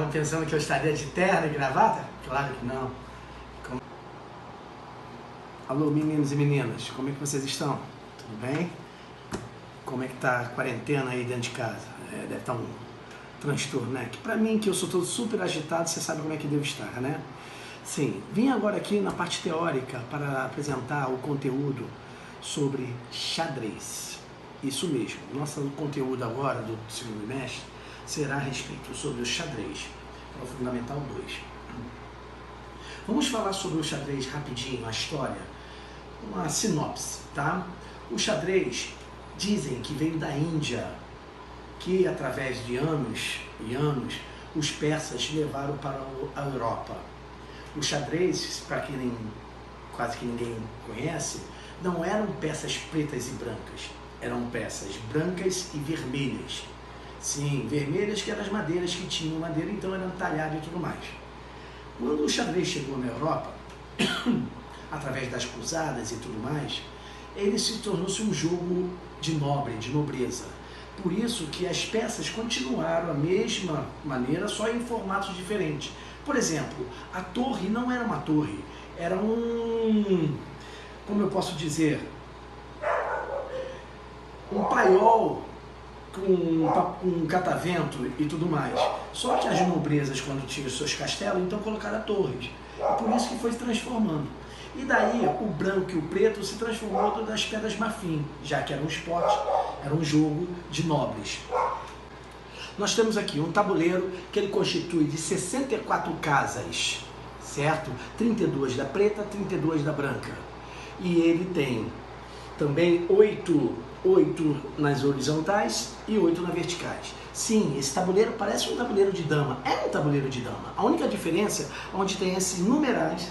estavam pensando que eu estaria de terno e gravata? Claro que não. Alô, meninos e meninas, como é que vocês estão? Tudo bem? Como é que tá a quarentena aí dentro de casa? Deve estar um transtorno, né? Que pra mim, que eu sou todo super agitado, você sabe como é que devo estar, né? Sim, vim agora aqui na parte teórica para apresentar o conteúdo sobre xadrez. Isso mesmo, nosso conteúdo agora do segundo bimestre será a respeito sobre o xadrez, o Fundamental 2. Vamos falar sobre o xadrez rapidinho, a história, uma sinopse, tá? O xadrez, dizem que veio da Índia, que através de anos e anos, os persas levaram para a Europa. O xadrez, para quem quase que ninguém conhece, não eram peças pretas e brancas, eram peças brancas e vermelhas. Sim, vermelhas que eram as madeiras que tinham madeira, então eram talhadas e tudo mais. Quando o xadrez chegou na Europa, através das cruzadas e tudo mais, ele se tornou-se um jogo de nobreza. Por isso que as peças continuaram a mesma maneira, só em formatos diferentes. Por exemplo, a torre não era uma torre, era como eu posso dizer, um paiol com um catavento e tudo mais. Só que as nobrezas, quando tinham seus castelos, então colocaram torres. E por isso que foi se transformando. E daí o branco e o preto se transformou das pedras marfim, já que era um esporte, era um jogo de nobres. Nós temos aqui um tabuleiro que ele constitui de 64 casas, certo? 32 da preta, 32 da branca. E ele tem também 8 nas horizontais e 8 nas verticais. Sim, esse tabuleiro parece um tabuleiro de dama, é um tabuleiro de dama. A única diferença é onde tem esses numerais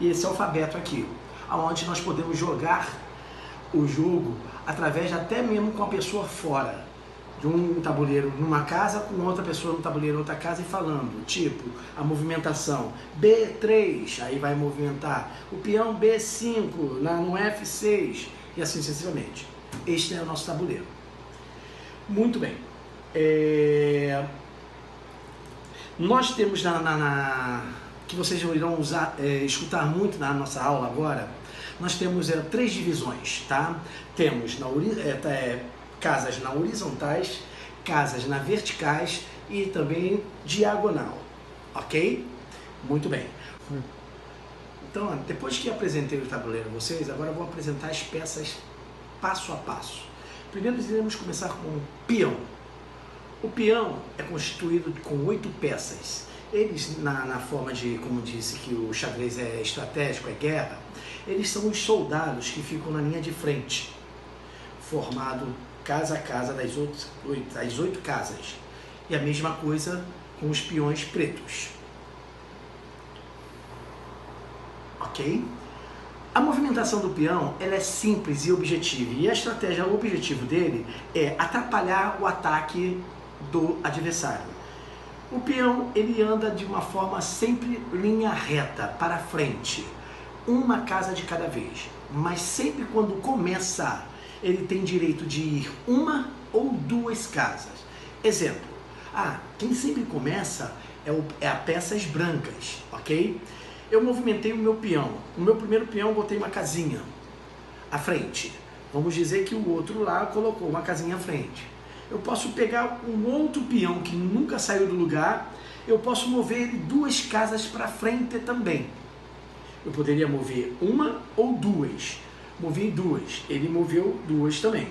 e esse alfabeto aqui, onde nós podemos jogar o jogo através até mesmo com a pessoa fora, de um tabuleiro numa casa com outra pessoa no tabuleiro em outra casa e falando, tipo, a movimentação B3, aí vai movimentar o peão B5 no F6 e assim sucessivamente. Este é o nosso tabuleiro. Muito bem. Nós temos que vocês irão escutar muito na nossa aula agora, nós temos 3 divisões, tá? Temos casas na horizontais, casas na verticais e também diagonal, ok? Muito bem. Então, depois que apresentei o tabuleiro a vocês, agora eu vou apresentar as peças passo a passo. Primeiro iremos começar com o peão. O peão é constituído com 8 peças. Eles, na forma de, como disse que o xadrez é estratégico, é guerra, eles são os soldados que ficam na linha de frente, formado casa a casa das 8 casas. E a mesma coisa com os peões pretos. Ok? A movimentação do peão ela é simples e objetiva. E a estratégia, o objetivo dele é atrapalhar o ataque do adversário. O peão ele anda de uma forma sempre linha reta, para frente. Uma casa de cada vez. Mas sempre quando começa, ele tem direito de ir uma ou 2 casas. Exemplo, quem sempre começa é a peças brancas, ok? Eu movimentei o meu peão. O meu primeiro peão eu botei uma casinha à frente. Vamos dizer que o outro lá colocou uma casinha à frente. Eu posso pegar um outro peão que nunca saiu do lugar, eu posso mover ele 2 casas para frente também. Eu poderia mover uma ou 2. Movi 2, ele moveu 2 também.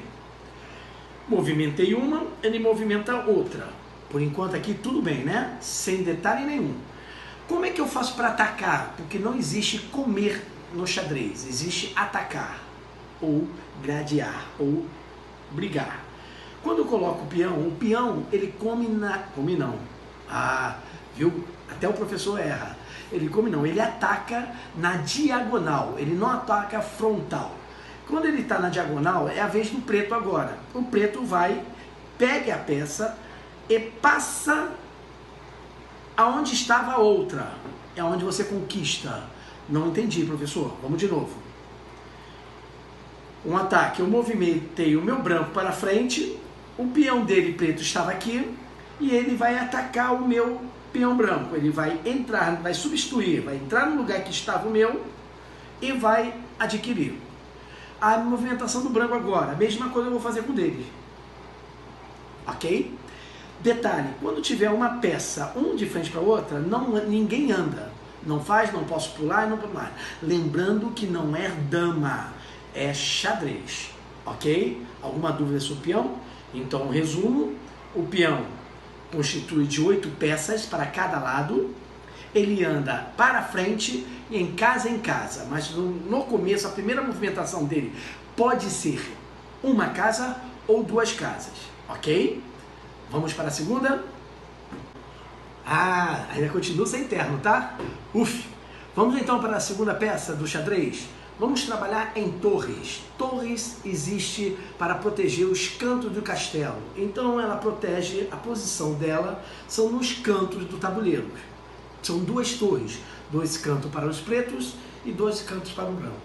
Movimentei uma, ele movimenta outra. Por enquanto aqui tudo bem, né? Sem detalhe nenhum. Como é que eu faço para atacar? Porque não existe comer no xadrez, existe atacar, ou gradear, ou brigar. Quando eu coloco o peão ele come Come não. Viu? Até o professor erra. Ele come não, ele ataca na diagonal, ele não ataca frontal. Quando ele está na diagonal, é a vez do preto agora. O preto vai, pega a peça e passa aonde estava a outra. É onde você conquista. Não entendi, professor. Vamos de novo. Um ataque. Eu movimentei o meu branco para frente. O peão dele preto estava aqui. e ele vai atacar o meu peão branco. Ele vai entrar, vai substituir, vai entrar no lugar que estava o meu e vai adquirir. A movimentação do branco agora, a mesma coisa eu vou fazer com o dele. Ok? Detalhe, quando tiver uma peça, um de frente para a outra, ninguém anda. Não faz, não posso pular, não pular. Lembrando que não é dama, é xadrez. Ok? Alguma dúvida sobre o peão? Então, resumo, o peão constitui de 8 peças para cada lado. Ele anda para frente e em casa, mas no começo, a primeira movimentação dele pode ser uma casa ou 2 casas, ok? Vamos para a segunda? Ainda continua sem terno, tá? Vamos então para a segunda peça do xadrez. Vamos trabalhar em torres. Torres existe para proteger os cantos do castelo. Então ela protege, a posição dela são nos cantos do tabuleiro. São 2 torres, 2 cantos para os pretos e 2 cantos para o branco.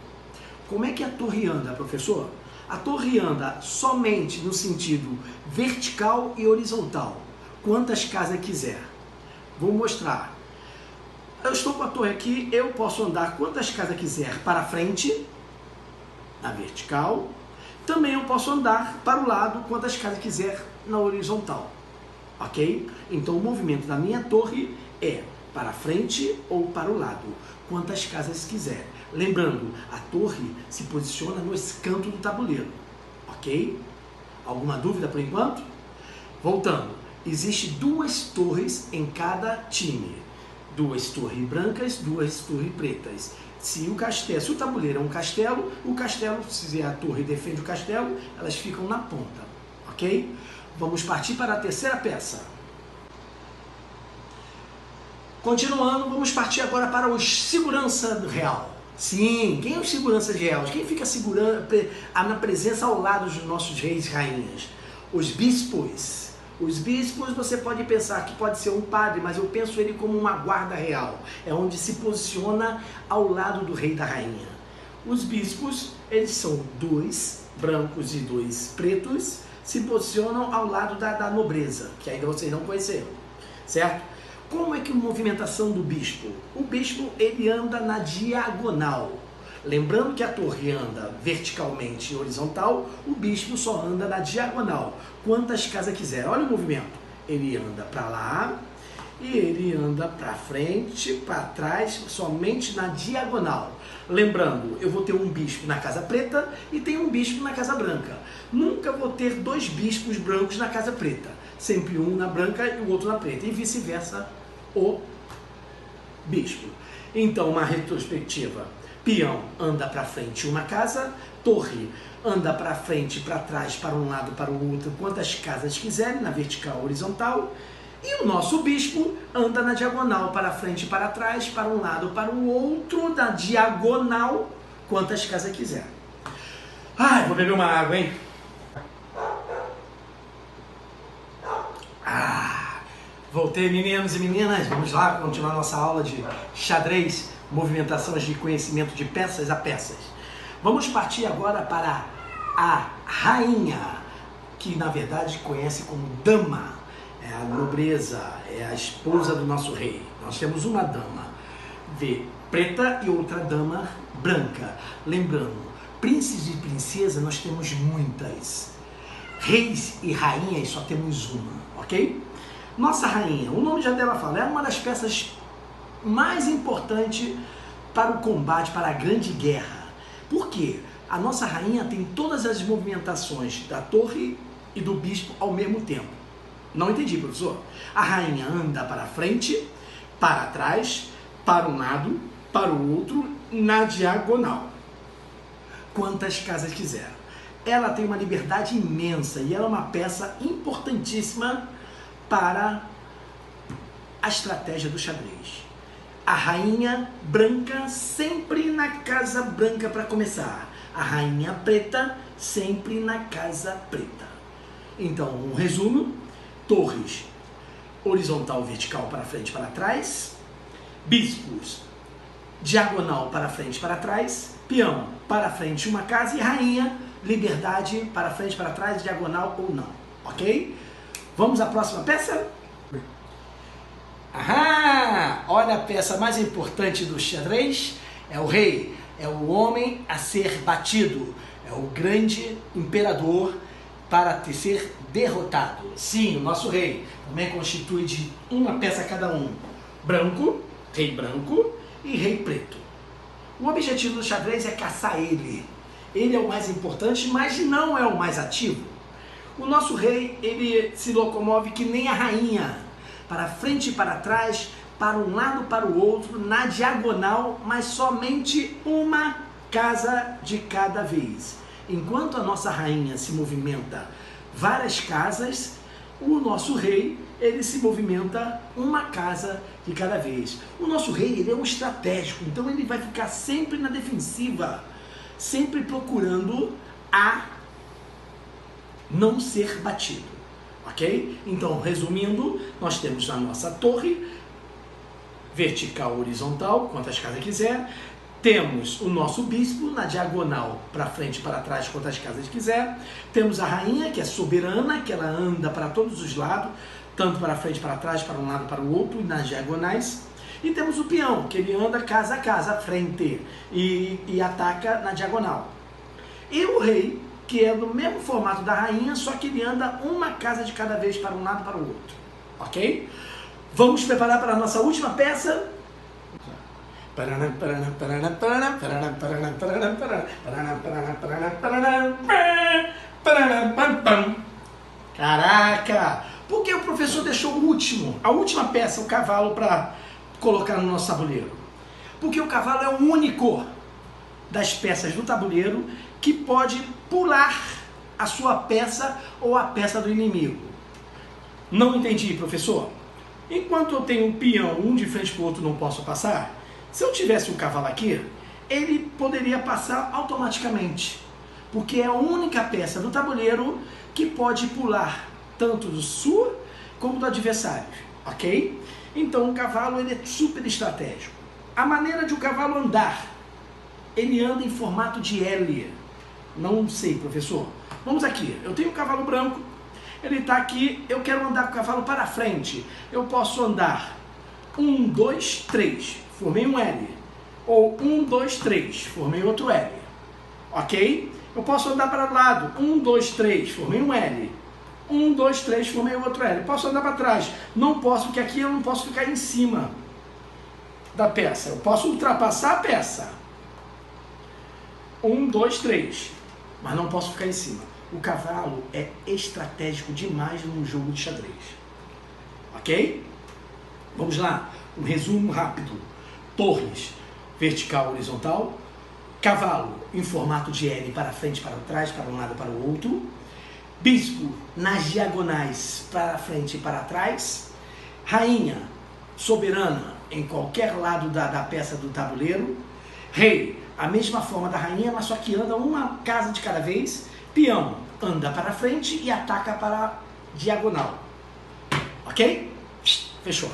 Como é que a torre anda, professor? A torre anda somente no sentido vertical e horizontal, quantas casas quiser. Vou mostrar. Eu estou com a torre aqui, eu posso andar quantas casas quiser para frente, na vertical. Também eu posso andar para o lado quantas casas quiser na horizontal. Ok? Então o movimento da minha torre é para frente ou para o lado, quantas casas quiser. Lembrando, a torre se posiciona nos cantos do tabuleiro, ok? Alguma dúvida por enquanto? Voltando, existe 2 torres em cada time, 2 torres brancas, 2 torres pretas. Se o tabuleiro é um castelo, se a torre defende o castelo, elas ficam na ponta, ok? Vamos partir para a terceira peça. Continuando, vamos partir agora para os segurança real. Sim, quem é os seguranças reais? Quem fica segurando na presença ao lado dos nossos reis e rainhas? Os bispos. Os bispos você pode pensar que pode ser um padre, mas eu penso ele como uma guarda real. É onde se posiciona ao lado do rei e da rainha. Os bispos, eles são 2 brancos e 2 pretos, se posicionam ao lado da nobreza, que ainda vocês não conheceram, certo? Como é que a movimentação do bispo? O bispo, ele anda na diagonal. Lembrando que a torre anda verticalmente e horizontal, o bispo só anda na diagonal. Quantas casas quiser. Olha o movimento. Ele anda para lá e ele anda para frente, para trás, somente na diagonal. Lembrando, eu vou ter um bispo na casa preta e tem um bispo na casa branca. Nunca vou ter 2 bispos brancos na casa preta. Sempre um na branca e o outro na preta. E vice-versa o bispo. Então, uma retrospectiva. Peão anda para frente uma casa, torre anda para frente, para trás, para um lado, para o outro, quantas casas quiserem, na vertical, horizontal. E o nosso bispo anda na diagonal, para frente, para trás, para um lado, para o outro, na diagonal, quantas casas quiser. Vou beber uma água, hein? Voltei, meninos e meninas. Vamos lá continuar nossa aula de xadrez, movimentações de conhecimento de peças a peças. Vamos partir agora para a rainha, que na verdade conhece como dama. É a nobreza, é a esposa do nosso rei. Nós temos uma dama preta e outra dama branca. Lembrando, príncipes e princesa nós temos muitas. Reis e rainhas só temos uma, ok? Nossa rainha, o nome já dela fala, é uma das peças mais importantes para o combate, para a grande guerra. Por quê? A nossa rainha tem todas as movimentações da torre e do bispo ao mesmo tempo. Não entendi, professor. A rainha anda para frente, para trás, para um lado, para o outro, na diagonal. Quantas casas quiser. Ela tem uma liberdade imensa e ela é uma peça importantíssima para a estratégia do xadrez. A rainha branca sempre na casa branca para começar. A rainha preta sempre na casa preta. Então, um resumo: torres horizontal, vertical, para frente, para trás. Bispos diagonal, para frente, para trás. Peão para frente, uma casa. E rainha, liberdade, para frente, para trás, diagonal ou não. Ok? Vamos à próxima peça? Aham! Olha a peça mais importante do xadrez, é o rei, é o homem a ser batido, é o grande imperador para ser derrotado. Sim, o nosso rei também constitui de uma peça cada um, branco, rei branco e rei preto. O objetivo do xadrez é caçar ele. Ele é o mais importante, mas não é o mais ativo. O nosso rei, ele se locomove que nem a rainha, para frente e para trás, para um lado para o outro, na diagonal, mas somente uma casa de cada vez. Enquanto a nossa rainha se movimenta várias casas, o nosso rei, ele se movimenta uma casa de cada vez. O nosso rei, ele é um estratégico, então ele vai ficar sempre na defensiva, sempre procurando a não ser batido, ok? Então, resumindo, nós temos a nossa torre, vertical, horizontal, quantas casas quiser. Temos o nosso bispo na diagonal, para frente e para trás, quantas casas quiser. Temos a rainha, que é soberana, que ela anda para todos os lados, tanto para frente, para trás, para um lado, para o outro, nas diagonais. E temos o peão, que ele anda casa a casa, à frente, e ataca na diagonal. E o rei, que é do mesmo formato da rainha, só que ele anda uma casa de cada vez para um lado e para o outro. Ok? Vamos preparar para a nossa última peça. Caraca! Por que o professor deixou a última peça, o cavalo, para colocar no nosso tabuleiro? Porque o cavalo é o único das peças do tabuleiro que pode pular a sua peça ou a peça do inimigo. Não entendi, professor. Enquanto eu tenho um peão, um de frente para o outro, não posso passar. Se eu tivesse um cavalo aqui, ele poderia passar automaticamente, porque é a única peça do tabuleiro que pode pular tanto do sua como do adversário, ok? Então o cavalo, ele é super estratégico. A maneira de o cavalo andar, ele anda em formato de L. Não sei, professor. Vamos aqui, eu tenho um cavalo branco, ele está aqui, eu quero andar com o cavalo para frente. Eu posso andar 1, 2, 3, formei um L. Ou 1, 2, 3, formei outro L. Ok? Eu posso andar para o lado, 1, 2, 3, formei um L. 1, 2, 3, formei outro L. Posso andar para trás? Não posso, porque aqui eu não posso ficar em cima da peça. Eu posso ultrapassar a peça. 1, 2, 3, mas não posso ficar em cima. O cavalo é estratégico demais num jogo de xadrez. Ok? Vamos lá, um resumo rápido. Torres, vertical, horizontal. Cavalo em formato de L, para frente, para trás, para um lado, para o outro. Bispo nas diagonais, para frente e para trás. Rainha, soberana, em qualquer lado da peça do tabuleiro. Rei, a mesma forma da rainha, mas só que anda uma casa de cada vez. Peão, anda para frente e ataca para a diagonal. Ok? Fechou.